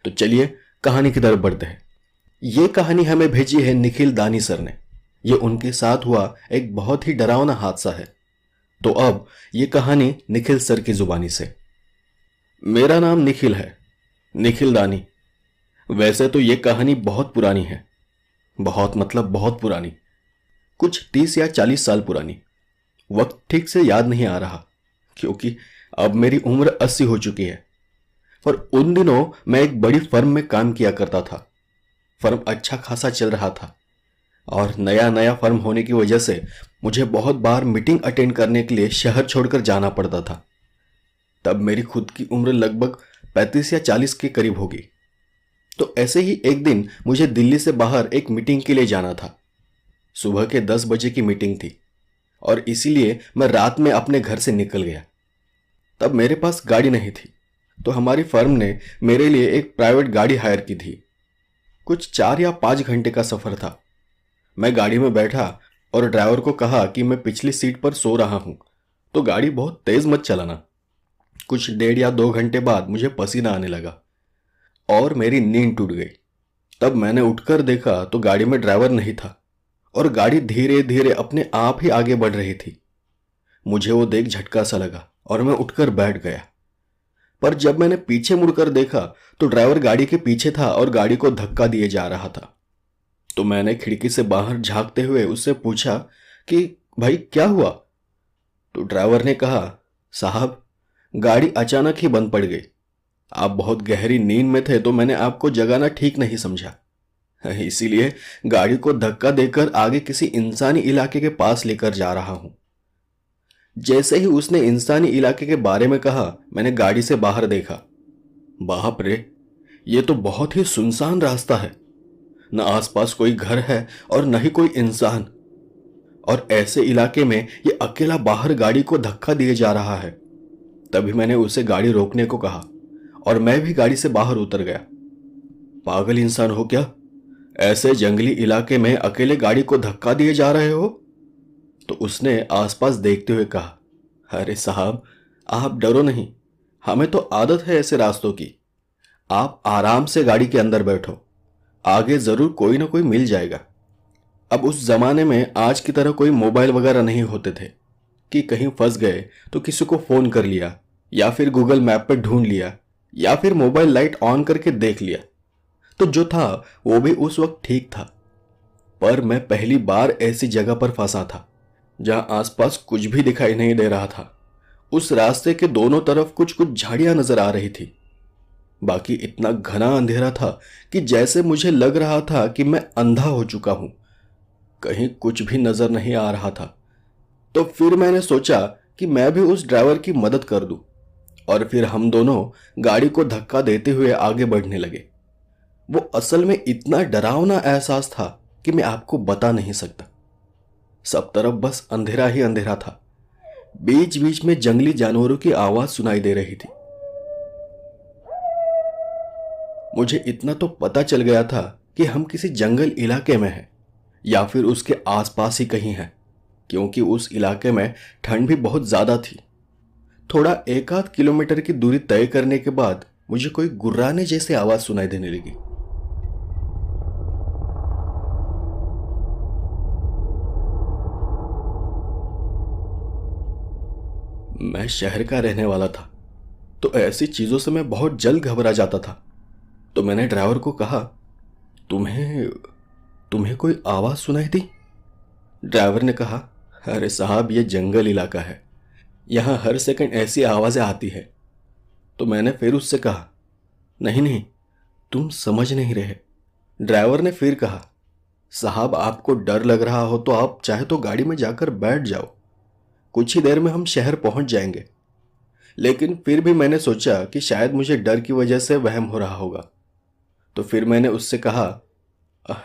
तो चलिए कहानी की तरफ बढ़ते हैं। ये कहानी हमें भेजी है निखिल दानी सर ने। ये उनके साथ हुआ एक बहुत ही डरावना हादसा है। तो अब ये कहानी निखिल सर की जुबानी से। मेरा नाम निखिल है, निखिल दानी। वैसे तो ये कहानी बहुत पुरानी है, बहुत मतलब बहुत पुरानी, कुछ 30 या 40 साल पुरानी। वक्त ठीक से याद नहीं आ रहा क्योंकि अब मेरी उम्र 80 हो चुकी है। पर उन दिनों मैं एक बड़ी फर्म में काम किया करता था। फर्म अच्छा खासा चल रहा था और नया नया फर्म होने की वजह से मुझे बहुत बार मीटिंग अटेंड करने के लिए शहर छोड़कर जाना पड़ता था। तब मेरी खुद की उम्र लगभग 35 या 40 के करीब होगी। तो ऐसे ही एक दिन मुझे दिल्ली से बाहर एक मीटिंग के लिए जाना था। सुबह के 10 बजे की मीटिंग थी और इसीलिए मैं रात में अपने घर से निकल गया। तब मेरे पास गाड़ी नहीं थी, तो हमारी फर्म ने मेरे लिए एक प्राइवेट गाड़ी हायर की थी। कुछ 4 या 5 घंटे का सफर था। मैं गाड़ी में बैठा और ड्राइवर को कहा कि मैं पिछली सीट पर सो रहा हूं, तो गाड़ी बहुत तेज मत चलाना। कुछ 1.5 या 2 घंटे बाद मुझे पसीना आने लगा और मेरी नींद टूट गई। तब मैंने उठकर देखा तो गाड़ी में ड्राइवर नहीं था और गाड़ी धीरे धीरे अपने आप ही आगे बढ़ रही थी। मुझे वो देख झटका सा लगा और मैं उठकर बैठ गया। पर जब मैंने पीछे मुड़कर देखा तो ड्राइवर गाड़ी के पीछे था और गाड़ी को धक्का दिए जा रहा था। तो मैंने खिड़की से बाहर झांकते हुए उससे पूछा कि भाई क्या हुआ? तो ड्राइवर ने कहा, साहब गाड़ी अचानक ही बंद पड़ गई। आप बहुत गहरी नींद में थे तो मैंने आपको जगाना ठीक नहीं समझा, इसीलिए गाड़ी को धक्का देकर आगे किसी इंसानी इलाके के पास लेकर जा रहा हूं। जैसे ही उसने इंसानी इलाके के बारे में कहा, मैंने गाड़ी से बाहर देखा। बाप रे, ये तो बहुत ही सुनसान रास्ता है। न आसपास कोई घर है और न ही कोई इंसान। और ऐसे इलाके में ये अकेला बाहर गाड़ी को धक्का दिए जा रहा है। तभी मैंने उसे गाड़ी रोकने को कहा और मैं भी गाड़ी से बाहर उतर गया। पागल इंसान हो क्या? ऐसे जंगली इलाके में अकेले गाड़ी को धक्का दिए जा रहे हो? तो उसने आसपास देखते हुए कहा, अरे साहब आप डरो नहीं, हमें तो आदत है ऐसे रास्तों की। आप आराम से गाड़ी के अंदर बैठो, आगे जरूर कोई ना कोई मिल जाएगा। अब उस जमाने में आज की तरह कोई मोबाइल वगैरह नहीं होते थे कि कहीं फंस गए तो किसी को फोन कर लिया या फिर गूगल मैप पर ढूंढ लिया या फिर मोबाइल लाइट ऑन करके देख लिया। तो जो था वो भी उस वक्त ठीक था। पर मैं पहली बार ऐसी जगह पर फंसा था जहां आसपास कुछ भी दिखाई नहीं दे रहा था। उस रास्ते के दोनों तरफ कुछ कुछ झाड़ियां नजर आ रही थी। बाकी इतना घना अंधेरा था कि जैसे मुझे लग रहा था कि मैं अंधा हो चुका हूं। कहीं कुछ भी नजर नहीं आ रहा था। तो फिर मैंने सोचा कि मैं भी उस ड्राइवर की मदद कर दूं और फिर हम दोनों गाड़ी को धक्का देते हुए आगे बढ़ने लगे। वो असल में इतना डरावना एहसास था कि मैं आपको बता नहीं सकता। सब तरफ बस अंधेरा ही अंधेरा था। बीच बीच में जंगली जानवरों की आवाज सुनाई दे रही थी। मुझे इतना तो पता चल गया था कि हम किसी जंगल इलाके में हैं या फिर उसके आसपास ही कहीं हैं, क्योंकि उस इलाके में ठंड भी बहुत ज्यादा थी। थोड़ा 1 आध किलोमीटर की दूरी तय करने के बाद मुझे कोई गुर्राने जैसी आवाज सुनाई देने लगी। मैं शहर का रहने वाला था, तो ऐसी चीजों से मैं बहुत जल्द घबरा जाता था। तो मैंने ड्राइवर को कहा, तुम्हें तुम्हें कोई आवाज सुनाई दी? ड्राइवर ने कहा, अरे साहब ये जंगल इलाका है, यहां हर सेकंड ऐसी आवाजें आती है। तो मैंने फिर उससे कहा, नहीं नहीं तुम समझ नहीं रहे। ड्राइवर ने फिर कहा, साहब आपको डर लग रहा हो तो आप चाहे तो गाड़ी में जाकर बैठ जाओ, कुछ ही देर में हम शहर पहुंच जाएंगे। लेकिन फिर भी मैंने सोचा कि शायद मुझे डर की वजह से वहम हो रहा होगा। तो फिर मैंने उससे कहा,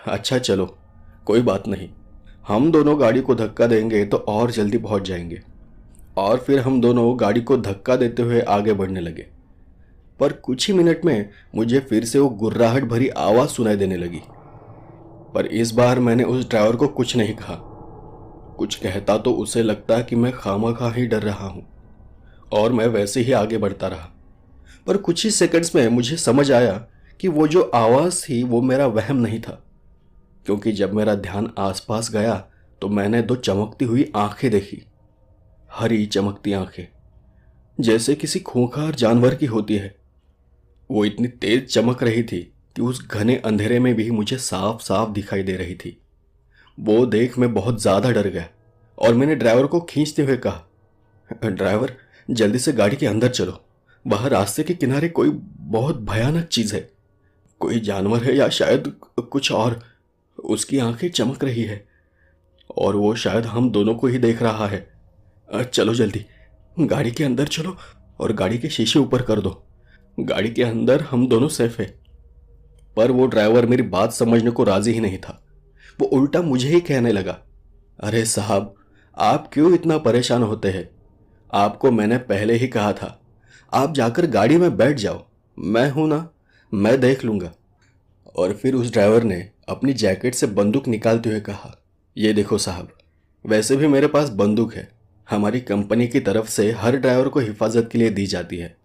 अच्छा चलो कोई बात नहीं, हम दोनों गाड़ी को धक्का देंगे तो और जल्दी पहुंच जाएंगे। और फिर हम दोनों गाड़ी को धक्का देते हुए आगे बढ़ने लगे। पर कुछ ही मिनट में मुझे फिर से वो गुर्राहट भरी आवाज सुनाई देने लगी। पर इस बार मैंने उस ड्राइवर को कुछ नहीं कहा। कुछ कहता तो उसे लगता कि मैं खामखा ही डर रहा हूं और मैं वैसे ही आगे बढ़ता रहा। पर कुछ ही सेकंड्स में मुझे समझ आया कि वो जो आवाज़ थी वो मेरा वहम नहीं था, क्योंकि जब मेरा ध्यान आसपास गया तो मैंने दो चमकती हुई आंखें देखी। हरी चमकती आंखें, जैसे किसी खूंखार जानवर की होती है। वो इतनी तेज चमक रही थी कि उस घने अंधेरे में भी मुझे साफ साफ दिखाई दे रही थी। वो देख मैं बहुत ज्यादा डर गया और मैंने ड्राइवर को खींचते हुए कहा, ड्राइवर जल्दी से गाड़ी के अंदर चलो, बाहर रास्ते के किनारे कोई बहुत भयानक चीज है, कोई जानवर है या शायद कुछ और। उसकी आंखें चमक रही है और वो शायद हम दोनों को ही देख रहा है। चलो जल्दी, गाड़ी के अंदर चलो और गाड़ी के शीशे ऊपर कर दो, गाड़ी के अंदर हम दोनों सेफ है। पर वो ड्राइवर मेरी बात समझने को राजी ही नहीं था। वो उल्टा मुझे ही कहने लगा, अरे साहब, आप क्यों इतना परेशान होते हैं? आपको मैंने पहले ही कहा था, आप जाकर गाड़ी में बैठ जाओ, मैं हूं ना, मैं देख लूंगा। और फिर उस ड्राइवर ने अपनी जैकेट से बंदूक निकालते हुए कहा, ये देखो साहब, वैसे भी मेरे पास बंदूक है, हमारी कंपनी की तरफ से हर ड्राइवर को हिफाजत के लिए दी जाती है,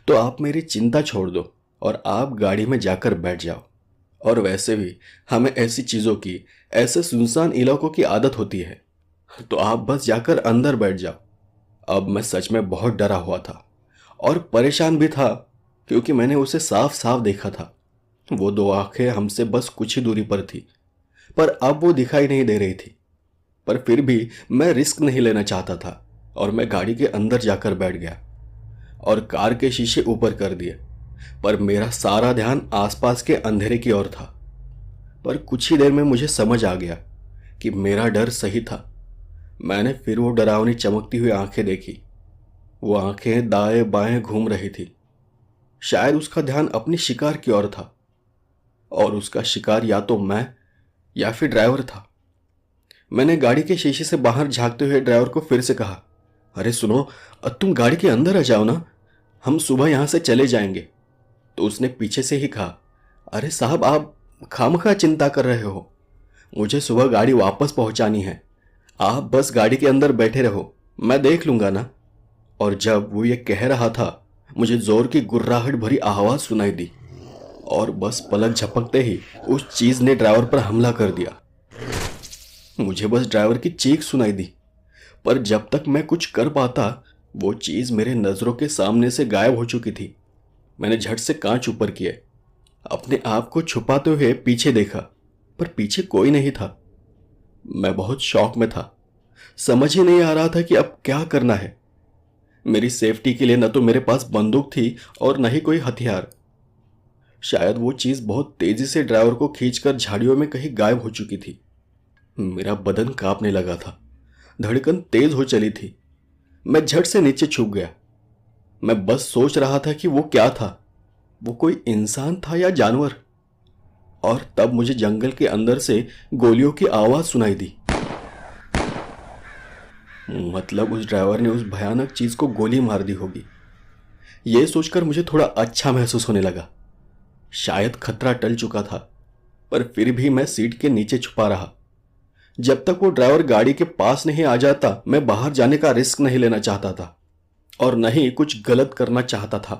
तो आप मेरी चिंता छोड़ दो और आप गाड़ी में जाकर बैठ जाओ। और वैसे भी हमें ऐसी चीज़ों की, ऐसे सुनसान इलाकों की आदत होती है, तो आप बस जाकर अंदर बैठ जाओ। अब मैं सच में बहुत डरा हुआ था और परेशान भी था, क्योंकि मैंने उसे साफ साफ देखा था। वो दो आंखें हमसे बस कुछ ही दूरी पर थी, पर अब वो दिखाई नहीं दे रही थी। पर फिर भी मैं रिस्क नहीं लेना चाहता था और मैं गाड़ी के अंदर जाकर बैठ गया और कार के शीशे ऊपर कर दिए। पर मेरा सारा ध्यान आसपास के अंधेरे की ओर था। पर कुछ ही देर में मुझे समझ आ गया कि मेरा डर सही था। मैंने फिर वो डरावनी चमकती हुई आंखें देखी। वो आंखें दाएं बाएं घूम रही थी। शायद उसका ध्यान अपनी शिकार की ओर था और उसका शिकार या तो मैं या फिर ड्राइवर था। मैंने गाड़ी के शीशे से बाहर झांकते हुए ड्राइवर को फिर से कहा, अरे सुनो, तुम गाड़ी के अंदर आ जाओ ना, हम सुबह यहां से चले जाएंगे। तो उसने पीछे से ही कहा, अरे साहब, आप खामखा चिंता कर रहे हो, मुझे सुबह गाड़ी वापस पहुंचानी है, आप बस गाड़ी के अंदर बैठे रहो, मैं देख लूंगा ना। और जब वो ये कह रहा था, मुझे जोर की गुर्राहट भरी आवाज सुनाई दी और बस पलक झपकते ही उस चीज ने ड्राइवर पर हमला कर दिया। मुझे बस ड्राइवर की चीख सुनाई दी, पर जब तक मैं कुछ कर पाता वो चीज मेरे नजरों के सामने से गायब हो चुकी थी। मैंने झट से कांच ऊपर किए, अपने आप को छुपाते हुए पीछे देखा, पर पीछे कोई नहीं था। मैं बहुत शौक में था, समझ ही नहीं आ रहा था कि अब क्या करना है। मेरी सेफ्टी के लिए न तो मेरे पास बंदूक थी और न ही कोई हथियार। शायद वो चीज बहुत तेजी से ड्राइवर को खींचकर झाड़ियों में कहीं गायब हो चुकी थी। मेरा बदन कांपने लगा था, धड़कन तेज हो चली थी। मैं झट से नीचे छुप गया। मैं बस सोच रहा था कि वो क्या था, वो कोई इंसान था या जानवर। और तब मुझे जंगल के अंदर से गोलियों की आवाज सुनाई दी। मतलब उस ड्राइवर ने उस भयानक चीज को गोली मार दी होगी। यह सोचकर मुझे थोड़ा अच्छा महसूस होने लगा। शायद खतरा टल चुका था, पर फिर भी मैं सीट के नीचे छुपा रहा। जब तक वो ड्राइवर गाड़ी के पास नहीं आ जाता, मैं बाहर जाने का रिस्क नहीं लेना चाहता था और न ही कुछ गलत करना चाहता था।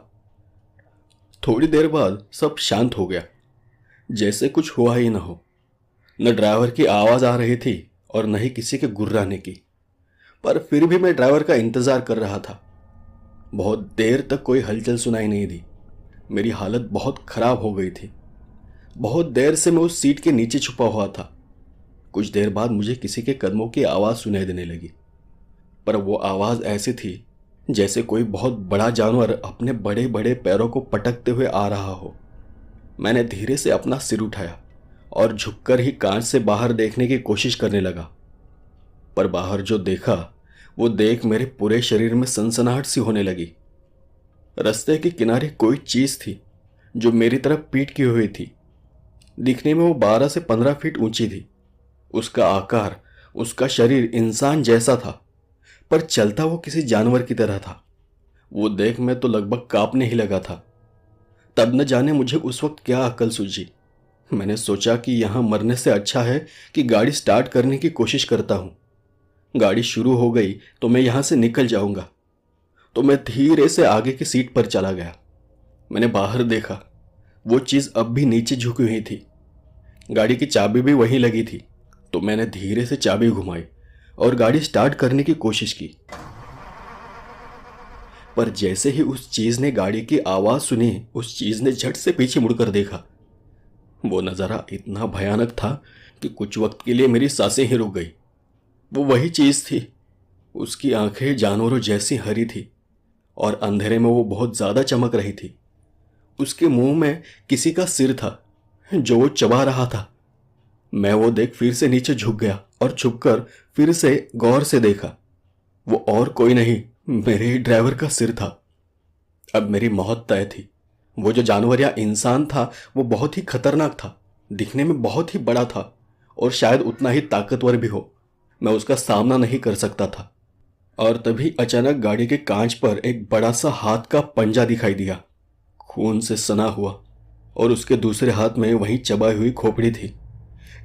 थोड़ी देर बाद सब शांत हो गया, जैसे कुछ हुआ ही न हो। न ड्राइवर की आवाज आ रही थी और न ही किसी के गुर्राने की। पर फिर भी मैं ड्राइवर का इंतजार कर रहा था। बहुत देर तक कोई हलचल सुनाई नहीं दी। मेरी हालत बहुत खराब हो गई थी। बहुत देर से मैं उस सीट के नीचे छुपा हुआ था। कुछ देर बाद मुझे किसी के कदमों की आवाज सुनाई देने लगी, पर वो आवाज ऐसी थी जैसे कोई बहुत बड़ा जानवर अपने बड़े बड़े पैरों को पटकते हुए आ रहा हो। मैंने धीरे से अपना सिर उठाया और झुककर ही कांच से बाहर देखने की कोशिश करने लगा। पर बाहर जो देखा वो देख मेरे पूरे शरीर में सनसनाहट सी होने लगी। रास्ते के किनारे कोई चीज थी जो मेरी तरफ पीठ की हुई थी। दिखने में वो 12 से 15 फीट ऊंची थी। उसका आकार, उसका शरीर इंसान जैसा था, पर चलता वो किसी जानवर की तरह था। वो देख मैं तो लगभग कांपने ही लगा था। तब न जाने मुझे उस वक्त क्या अकल सूझी। मैंने सोचा कि यहां मरने से अच्छा है कि गाड़ी स्टार्ट करने की कोशिश करता हूं। गाड़ी शुरू हो गई तो मैं यहां से निकल जाऊंगा। तो मैं धीरे से आगे की सीट पर चला गया। मैंने बाहर देखा वो चीज अब भी नीचे झुकी हुई थी। गाड़ी की चाबी भी वहीं लगी थी, तो मैंने धीरे से चाबी घुमाई और गाड़ी स्टार्ट करने की कोशिश की। पर जैसे ही उस चीज ने गाड़ी की आवाज सुनी, उस चीज ने झट से पीछे मुड़कर देखा। वो नजारा इतना भयानक था कि कुछ वक्त के लिए मेरी सांसें ही रुक गई। वो वही चीज थी। उसकी आंखें जानवरों जैसी हरी थी और अंधेरे में वो बहुत ज्यादा चमक रही थी। उसके मुंह में किसी का सिर था जो वो चबा रहा था। मैं वो देख फिर से नीचे झुक गया और झुककर फिर से गौर से देखा। वो और कोई नहीं, मेरे ही ड्राइवर का सिर था। अब मेरी मौत तय थी। वो जो जानवर या इंसान था वो बहुत ही खतरनाक था, दिखने में बहुत ही बड़ा था और शायद उतना ही ताकतवर भी हो। मैं उसका सामना नहीं कर सकता था। और तभी अचानक गाड़ी के कांच पर एक बड़ा सा हाथ का पंजा दिखाई दिया, खून से सना हुआ, और उसके दूसरे हाथ में वही चबाई हुई खोपड़ी थी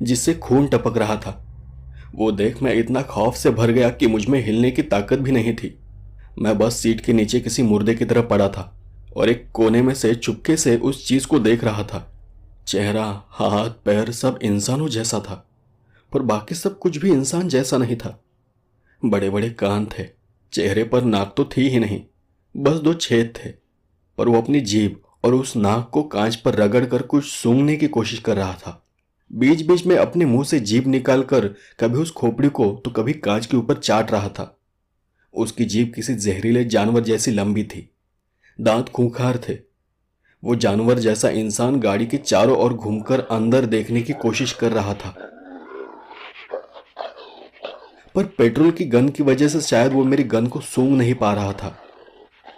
जिससे खून टपक रहा था। वो देख मैं इतना खौफ से भर गया कि मुझ में हिलने की ताकत भी नहीं थी। मैं बस सीट के नीचे किसी मुर्दे की तरह पड़ा था और एक कोने में से चुपके से उस चीज को देख रहा था। चेहरा, हाथ, पैर सब इंसानों जैसा था, पर बाकी सब कुछ भी इंसान जैसा नहीं था। बड़े बड़े कान थे, चेहरे पर नाक तो थी ही नहीं, बस 2 छेद थे। पर वो अपनी जीभ और उस नाक को कांच पर रगड़ कर कुछ सूंघने की कोशिश कर रहा था। बीच बीच में अपने मुंह से जीभ निकालकर कभी उस खोपड़ी को तो कभी कांच के ऊपर चाट रहा था। उसकी जीभ किसी जहरीले जानवर जैसी लंबी थी, दांत खूंखार थे। वो जानवर जैसा इंसान गाड़ी के चारों ओर घूमकर अंदर देखने की कोशिश कर रहा था, पर पेट्रोल की गन की वजह से शायद वो मेरी गन को सूंघ नहीं पा रहा था।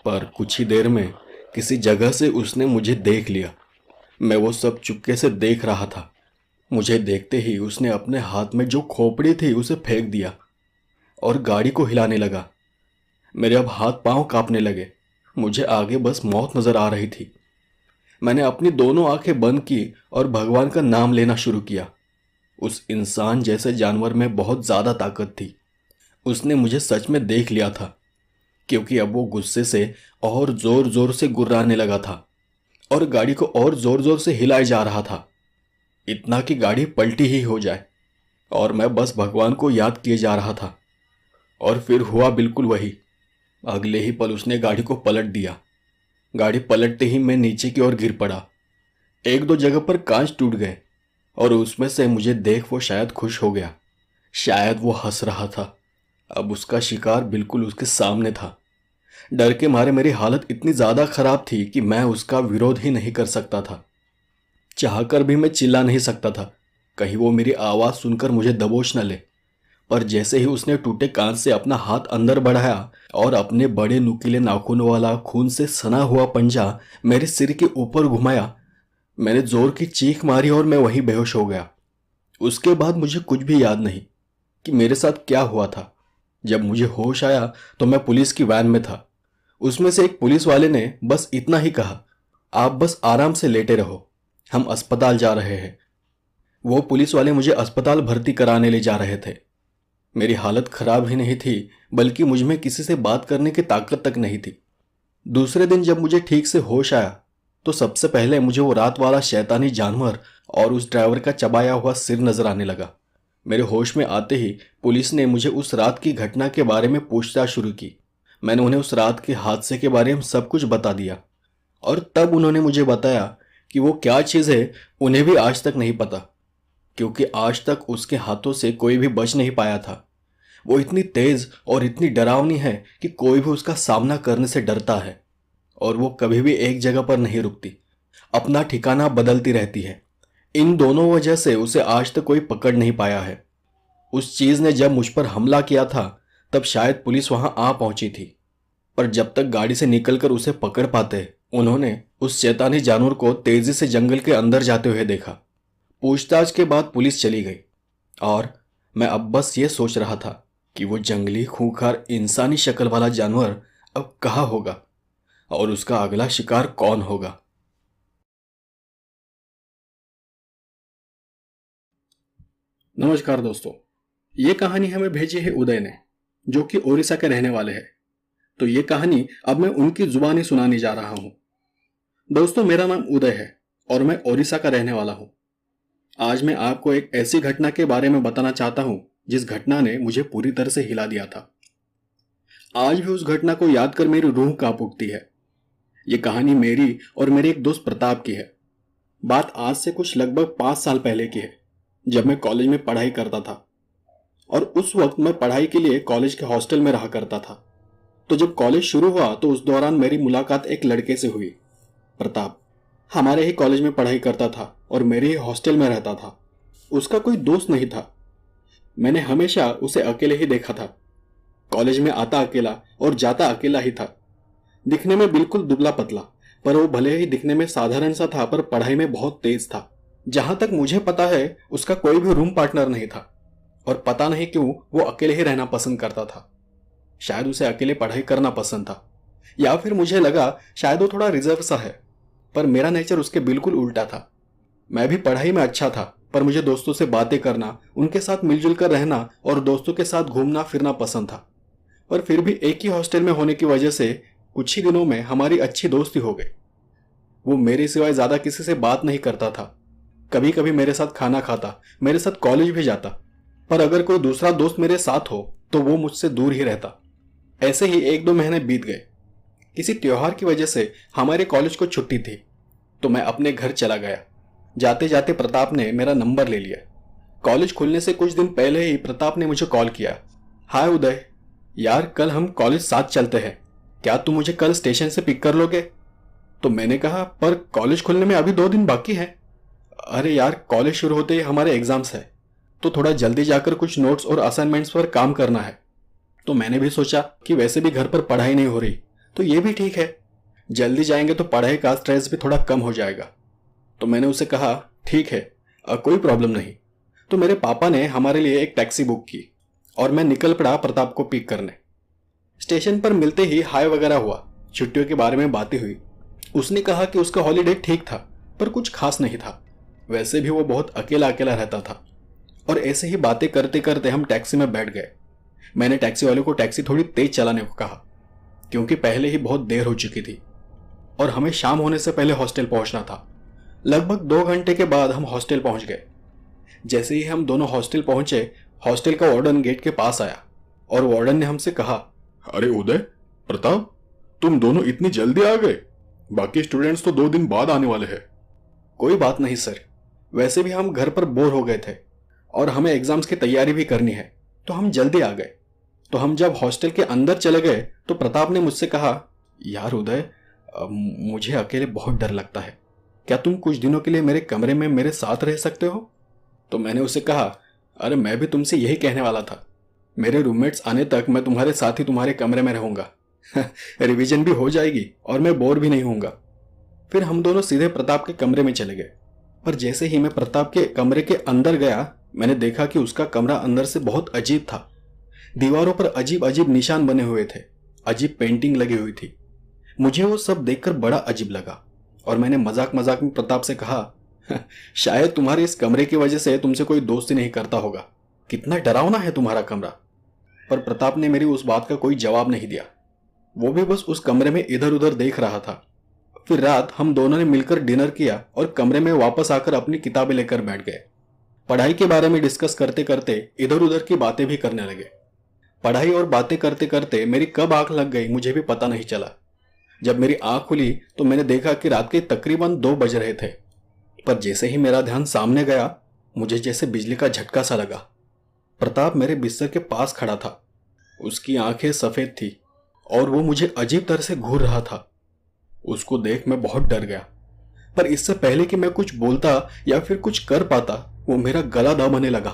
पर कुछ ही देर में किसी जगह से उसने मुझे देख लिया। मैं वो सब चुपके से देख रहा था। मुझे देखते ही उसने अपने हाथ में जो खोपड़ी थी उसे फेंक दिया और गाड़ी को हिलाने लगा। मेरे अब हाथ पांव कांपने लगे। मुझे आगे बस मौत नजर आ रही थी। मैंने अपनी दोनों आंखें बंद की और भगवान का नाम लेना शुरू किया। उस इंसान जैसे जानवर में बहुत ज्यादा ताकत थी। उसने मुझे सच में देख लिया था, क्योंकि अब वो गुस्से से और जोर जोर से गुर्राने लगा था और गाड़ी को और जोर जोर से हिलाए जा रहा था, इतना कि गाड़ी पलटी ही हो जाए। और मैं बस भगवान को याद किए जा रहा था। और फिर हुआ बिल्कुल वही। अगले ही पल उसने गाड़ी को पलट दिया। गाड़ी पलटते ही मैं नीचे की ओर गिर पड़ा। 1-2 जगह पर कांच टूट गए और उसमें से मुझे देख वो शायद खुश हो गया, शायद वो हंस रहा था। अब उसका शिकार बिल्कुल उसके सामने था। डर के मारे मेरी हालत इतनी ज्यादा खराब थी कि मैं उसका विरोध ही नहीं कर सकता था। चाहकर भी मैं चिल्ला नहीं सकता था, कहीं वो मेरी आवाज सुनकर मुझे दबोच न ले। पर जैसे ही उसने टूटे कांच से अपना हाथ अंदर बढ़ाया और अपने बड़े नुकीले नाखूनों वाला खून से सना हुआ पंजा मेरे सिर के ऊपर घुमाया, मैंने जोर की चीख मारी और मैं वहीं बेहोश हो गया। उसके बाद मुझे कुछ भी याद नहीं कि मेरे साथ क्या हुआ था। जब मुझे होश आया तो मैं पुलिस की वैन में था। उसमें से एक पुलिस वाले ने बस इतना ही कहा, आप बस आराम से लेटे रहो, हम अस्पताल जा रहे हैं। वो पुलिस वाले मुझे अस्पताल भर्ती कराने ले जा रहे थे। मेरी हालत खराब ही नहीं थी, बल्कि मुझ में किसी से बात करने की ताकत तक नहीं थी। दूसरे दिन जब मुझे ठीक से होश आया तो सबसे पहले मुझे वो रात वाला शैतानी जानवर और उस ड्राइवर का चबाया हुआ सिर नजर आने लगा। मेरे होश में आते ही पुलिस ने मुझे उस रात की घटना के बारे में पूछताछ शुरू की। मैंने उन्हें उस रात के हादसे के बारे में सब कुछ बता दिया और तब उन्होंने मुझे बताया कि वो क्या चीज़ है उन्हें भी आज तक नहीं पता, क्योंकि आज तक उसके हाथों से कोई भी बच नहीं पाया था। वो इतनी तेज और इतनी डरावनी है कि कोई भी उसका सामना करने से डरता है और वो कभी भी एक जगह पर नहीं रुकती, अपना ठिकाना बदलती रहती है। इन दोनों वजह से उसे आज तक कोई पकड़ नहीं पाया है। उस चीज ने जब मुझ पर हमला किया था तब शायद पुलिस वहां आ पहुंची थी, पर जब तक गाड़ी से निकलकर उसे पकड़ पाते उन्होंने उस शैतानी जानवर को तेजी से जंगल के अंदर जाते हुए देखा। पूछताछ के बाद पुलिस चली गई और मैं अब बस ये सोच रहा था कि वो जंगली खूंखार इंसानी शक्ल वाला जानवर अब कहाँ होगा और उसका अगला शिकार कौन होगा। नमस्कार दोस्तों, ये कहानी हमें भेजी है उदय ने, जो कि ओडिशा के रहने वाले हैं। तो ये कहानी अब मैं उनकी जुबानी सुनाने जा रहा हूँ। दोस्तों, मेरा नाम उदय है और मैं ओडिशा का रहने वाला हूँ। आज मैं आपको एक ऐसी घटना के बारे में बताना चाहता हूँ जिस घटना ने मुझे पूरी तरह से हिला दिया था। आज भी उस घटना को याद कर मेरी रूह कांप उठती है। ये कहानी मेरी और मेरे एक दोस्त प्रताप की है। बात आज से कुछ लगभग 5 साल पहले की है, जब मैं कॉलेज में पढ़ाई करता था। और उस वक्त मैं पढ़ाई के लिए कॉलेज के हॉस्टल में रहा करता था। तो जब कॉलेज शुरू हुआ तो उस दौरान मेरी मुलाकात एक लड़के से हुई, प्रताप। हमारे ही कॉलेज में पढ़ाई करता था और मेरे ही हॉस्टल में रहता था। उसका कोई दोस्त नहीं था। मैंने हमेशा उसे अकेले ही देखा था। कॉलेज में आता अकेला और जाता अकेला ही था। दिखने में बिल्कुल दुबला पतला, पर वो भले ही दिखने में साधारण सा था, पर पढ़ाई में बहुत तेज था। जहां तक मुझे पता है उसका कोई भी रूम पार्टनर नहीं था, और पता नहीं क्यों वो अकेले ही रहना पसंद करता था। शायद उसे अकेले पढ़ाई करना पसंद था, या फिर मुझे लगा शायद वो थोड़ा रिजर्व सा है। पर मेरा नेचर उसके बिल्कुल उल्टा था। मैं भी पढ़ाई में अच्छा था, पर मुझे दोस्तों से बातें करना, उनके साथ मिलजुल कर रहना और दोस्तों के साथ घूमना फिरना पसंद था। पर फिर भी एक ही हॉस्टल में होने की वजह से कुछ ही दिनों में हमारी अच्छी दोस्ती हो गई। वो मेरे सिवाय ज्यादा किसी से बात नहीं करता था। कभी कभी मेरे साथ खाना खाता, मेरे साथ कॉलेज भी जाता, पर अगर कोई दूसरा दोस्त मेरे साथ हो तो वो मुझसे दूर ही रहता। ऐसे ही 1-2 महीने बीत गए। किसी त्योहार की वजह से हमारे कॉलेज को छुट्टी थी, तो मैं अपने घर चला गया। जाते जाते प्रताप ने मेरा नंबर ले लिया। कॉलेज खुलने से कुछ दिन पहले ही प्रताप ने मुझे कॉल किया। हाय उदय, यार कल हम कॉलेज साथ चलते हैं, क्या तुम मुझे कल स्टेशन से पिक कर लोगे? तो मैंने कहा, पर कॉलेज खुलने में अभी 2 दिन बाकी है। अरे यार, कॉलेज शुरू होते ही हमारे एग्जाम्स है, तो थोड़ा जल्दी जाकर कुछ नोट्स और असाइनमेंट्स पर काम करना है। तो मैंने भी सोचा कि वैसे भी घर पर पढ़ाई नहीं हो रही, तो ये भी ठीक है, जल्दी जाएंगे तो पढ़ाई का स्ट्रेस भी थोड़ा कम हो जाएगा। तो मैंने उसे कहा, ठीक है, कोई प्रॉब्लम नहीं। तो मेरे पापा ने हमारे लिए एक टैक्सी बुक की और मैं निकल पड़ा प्रताप को पिक करने। स्टेशन पर मिलते ही हाय वगैरह हुआ, छुट्टियों के बारे में बातें हुई। उसने कहा कि उसका हॉलीडे ठीक था, पर कुछ खास नहीं था। वैसे भी वो बहुत अकेला अकेला रहता था। और ऐसे ही बातें करते करते हम टैक्सी में बैठ गए। मैंने टैक्सी वाले को टैक्सी थोड़ी तेज चलाने को कहा, क्योंकि पहले ही बहुत देर हो चुकी थी और हमें शाम होने से पहले हॉस्टल पहुंचना था। लगभग 2 घंटे के बाद हम हॉस्टल पहुंच गए। जैसे ही हम दोनों हॉस्टल पहुंचे, हॉस्टल का वार्डन गेट के पास आया और वार्डन ने हमसे कहा, अरे उदय, प्रताप, तुम दोनों इतनी जल्दी आ गए? बाकी स्टूडेंट्स तो 2 दिन बाद आने वाले हैं। कोई बात नहीं सर, वैसे भी हम घर पर बोर हो गए थे और हमें एग्जाम्स की तैयारी भी करनी है, तो हम जल्दी आ गए। तो हम जब हॉस्टल के अंदर चले गए तो प्रताप ने मुझसे कहा, यार उदय, मुझे अकेले बहुत डर लगता है, क्या तुम कुछ दिनों के लिए मेरे कमरे में मेरे साथ रह सकते हो? तो मैंने उसे कहा, अरे मैं भी तुमसे यही कहने वाला था, मेरे रूममेट्स आने तक मैं तुम्हारे साथ ही तुम्हारे कमरे में रहूंगा। रिवीजन भी हो जाएगी और मैं बोर भी नहीं होऊंगा। फिर हम दोनों सीधे प्रताप के कमरे में चले गए। पर जैसे ही मैं प्रताप के कमरे के अंदर गया, मैंने देखा कि उसका कमरा अंदर से बहुत अजीब था। दीवारों पर अजीब अजीब निशान बने हुए थे, अजीब पेंटिंग लगी हुई थी। मुझे वो सब देखकर बड़ा अजीब लगा और मैंने मजाक मजाक में प्रताप से कहा, शायद तुम्हारे इस कमरे की वजह से तुमसे कोई दोस्ती नहीं करता होगा, कितना डरावना है तुम्हारा कमरा। पर प्रताप ने मेरी उस बात का कोई जवाब नहीं दिया। वो भी बस उस कमरे में इधर उधर देख रहा था। फिर रात हम दोनों ने मिलकर डिनर किया और कमरे में वापस आकर अपनी किताबें लेकर बैठ गए। पढ़ाई के बारे में डिस्कस करते करते इधर उधर की बातें भी करने लगे। पढ़ाई और बातें करते करते मेरी कब आंख लग गई मुझे भी पता नहीं चला। जब मेरी आंख खुली तो मैंने देखा कि रात के तकरीबन 2 बज रहे थे। पर जैसे ही मेरा ध्यान सामने गया, मुझे जैसे बिजली का झटका सा लगा। प्रताप मेरे बिस्तर के पास खड़ा था। उसकी आंखें सफेद थी और वो मुझे अजीब तरह से घूर रहा था। उसको देख मैं बहुत डर गया, पर इससे पहले कि मैं कुछ बोलता या फिर कुछ कर पाता, वो मेरा गला दबाने लगा।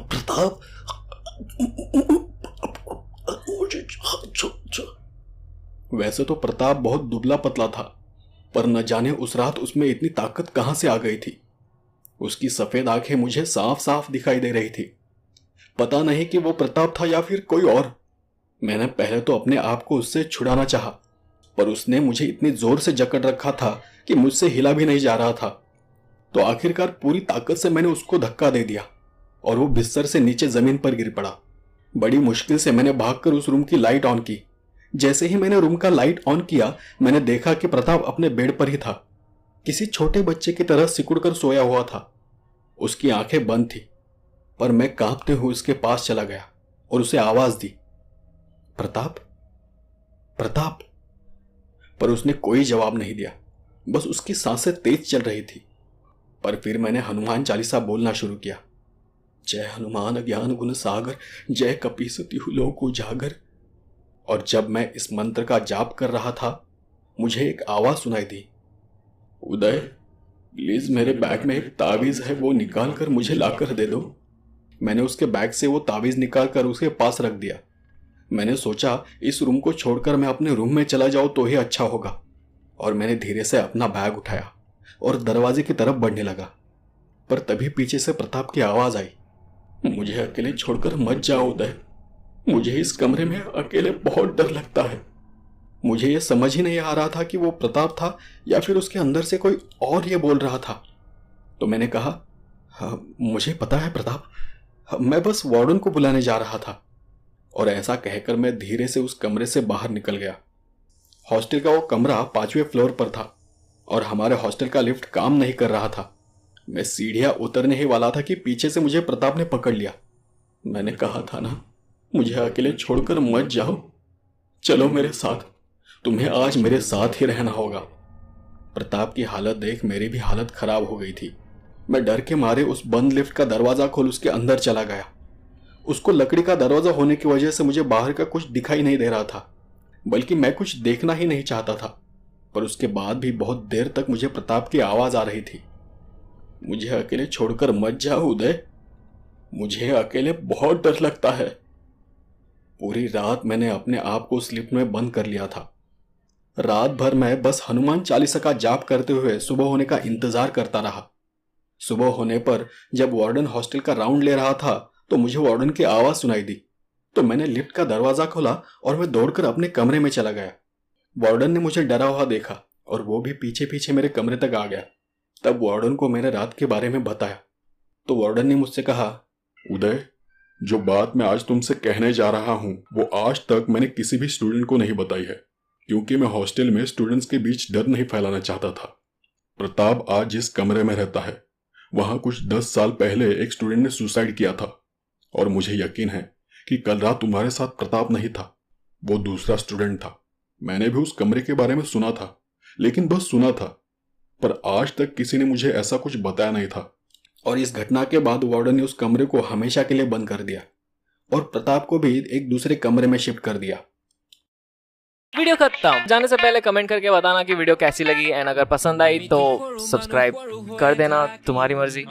प्रताप, वैसे तो प्रताप बहुत दुबला पतला था, पर न जाने उस रात उसमें इतनी ताकत कहां से आ गई थी। उसकी सफेद आंखें मुझे साफ साफ दिखाई दे रही थी। पता नहीं कि वो प्रताप था या फिर कोई और। मैंने पहले तो अपने आप को उससे छुड़ाना चाहा, पर उसने मुझे इतनी जोर से जकड़ रखा था कि मुझसे हिला भी नहीं जा रहा था। तो आखिरकार पूरी ताकत से मैंने उसको धक्का दे दिया और वो बिस्तर से नीचे जमीन पर गिर पड़ा। बड़ी मुश्किल से मैंने भागकर उस रूम की लाइट ऑन की, जैसे ही मैंने रूम का लाइट ऑन किया, मैंने देखा कि प्रताप अपने बेड पर ही था। किसी छोटे बच्चे की तरह सिकुड़कर सोया हुआ था। उसकी आंखें बंद थी, पर मैं कांपते हुए उसके पास चला गया और उसे आवाज दी, प्रताप, प्रताप। पर उसने कोई जवाब नहीं दिया, बस उसकी सांसें तेज चल रही थी। पर फिर मैंने हनुमान चालीसा बोलना शुरू किया, जय हनुमान ज्ञान गुण सागर, जय कपीसति लोक उजागर। और जब मैं इस मंत्र का जाप कर रहा था, मुझे एक आवाज सुनाई दी, उदय, प्लीज मेरे बैग में एक ताबीज है, वो निकाल कर मुझे लाकर दे दो। मैंने उसके बैग से वो ताबीज निकाल कर उसके पास रख दिया। मैंने सोचा इस रूम को छोड़कर मैं अपने रूम में चला जाऊं तो ही अच्छा होगा। और मैंने धीरे से अपना बैग उठाया और दरवाजे की तरफ बढ़ने लगा। पर तभी पीछे से प्रताप की आवाज आई, मुझे अकेले छोड़कर मत जाओ उदय, मुझे इस कमरे में अकेले बहुत डर लगता है। मुझे यह समझ ही नहीं आ रहा था कि वो प्रताप था या फिर उसके अंदर से कोई और ये बोल रहा था। तो मैंने कहा, हाँ, मुझे पता है प्रताप, मैं बस वार्डन को बुलाने जा रहा था। और ऐसा कहकर मैं धीरे से उस कमरे से बाहर निकल गया। हॉस्टल का वो कमरा 5वें फ्लोर पर था और हमारे हॉस्टल का लिफ्ट काम नहीं कर रहा था। मैं सीढ़ियां उतरने ही वाला था कि पीछे से मुझे प्रताप ने पकड़ लिया। मैंने कहा था ना, मुझे अकेले छोड़कर मत जाओ, चलो मेरे साथ, तुम्हें आज मेरे साथ ही रहना होगा। प्रताप की हालत देख मेरी भी हालत खराब हो गई थी। मैं डर के मारे उस बंद लिफ्ट का दरवाजा खोल उसके अंदर चला गया। उसको लकड़ी का दरवाजा होने की वजह से मुझे बाहर का कुछ दिखाई नहीं दे रहा था, बल्कि मैं कुछ देखना ही नहीं चाहता था। पर उसके बाद भी बहुत देर तक मुझे प्रताप की आवाज आ रही थी, मुझे अकेले छोड़कर मत जाओ उदय, मुझे अकेले बहुत डर लगता है। पूरी रात मैंने अपने आप को उस लिफ्ट में बंद कर लिया था। रात भर मैं बस हनुमान चालीसा का जाप करते हुए सुबह होने का इंतजार करता रहा। सुबह होने पर जब वार्डन हॉस्टल का राउंड ले रहा था तो मुझे वार्डन की आवाज सुनाई दी। तो मैंने लिफ्ट का दरवाजा खोला और मैं दौड़कर अपने कमरे में चला गया। वार्डन ने मुझे डरा हुआ देखा और वो भी पीछे पीछे मेरे कमरे तक आ गया। तब वार्डन को मैंने रात के बारे में बताया तो वार्डन ने मुझसे कहा, उदय, जो बात मैं आज तुमसे कहने जा रहा हूं वो आज तक मैंने किसी भी स्टूडेंट को नहीं बताई है, क्योंकि मैं हॉस्टल में स्टूडेंट्स के बीच डर नहीं फैलाना चाहता था। प्रताप आज जिस कमरे में रहता है वहां कुछ 10 साल पहले एक स्टूडेंट ने सुसाइड किया था। और मुझे यकीन है कि कल रात तुम्हारे साथ प्रताप नहीं था, वो दूसरा स्टूडेंट था। मैंने भी उस कमरे के बारे में सुना था, लेकिन बस सुना था, पर आज तक किसी ने मुझे ऐसा कुछ बताया नहीं था। और इस घटना के बाद वार्डन ने उस कमरे को हमेशा के लिए बंद कर दिया और प्रताप को भी एक दूसरे कमरे में शिफ्ट कर दिया। वीडियो खत्म। जाने से पहले कमेंट करके बताना कि वीडियो कैसी लगी, एंड अगर पसंद आई तो सब्सक्राइब कर देना, तुम्हारी मर्जी।